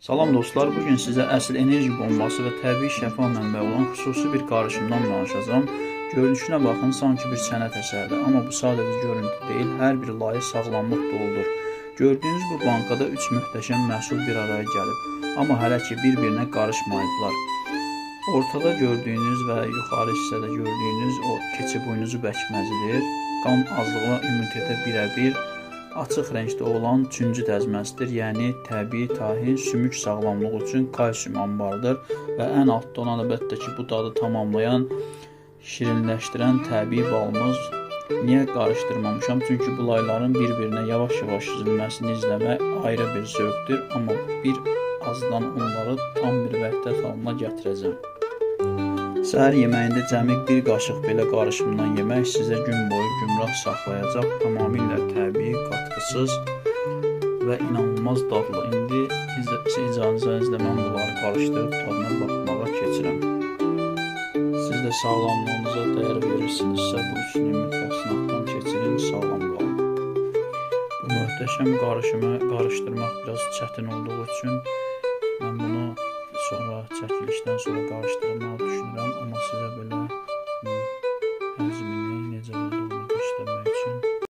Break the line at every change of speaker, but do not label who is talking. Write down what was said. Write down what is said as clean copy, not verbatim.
Salam dostlar, bugün sizə əsl enerji bombası və təbii şəfa mənbəyi olan xüsusi bir qarışımdan danışacağım. Görünüşünə baxın, sanki bir sənət əsəridir, amma bu sadəcə görüntü deyil, hər bir layı sağlamlıq doludur. Gördüyünüz bu bankada 3 möhtəşəm məhsul bir araya gəlib, amma hələ ki bir-birinə qarışmayıblar. Ortada gördüyünüz və yuxarı hissədə gördüyünüz o keçi buynuzu bəkməzidir. Qan azlığı immunitetə birəbir. Açıq rəngdə olan üçüncü dəzməsidir, yəni təbii tahin sümük sağlamlığı üçün kalsium anbarıdır və ən altda olan əlbəttə ki, bu dadı tamamlayan, şirinləşdirən təbii balımız. Niyə qarışdırmamışam? Çünki bu layların bir-birinə yavaş-yavaş süzülməsini izləmək ayrı bir zövqdür, amma bir azdan onları tam bir vəhdət halına gətirəcəm. Səhər yeməyində cəmi bir qaşıq belə qarışımdan yemək sizə gün boyu gümrah saxlayacaq, tamamilə təbii, qatqısız və inanılmaz dadlı. İndi icazənizlə mən bunları qarışdırıb dadına baxmağa keçirəm. Siz də sağlamlığınıza dəyər verirsinizsə, bu üçünü mütləq sınaqdan keçirin, sağlam qalın. Bu möhtəşəm qarışımı qarışdırmaq biraz çətin olduğu üçün mən bunu çəkilişdən sonra qarışdırmağa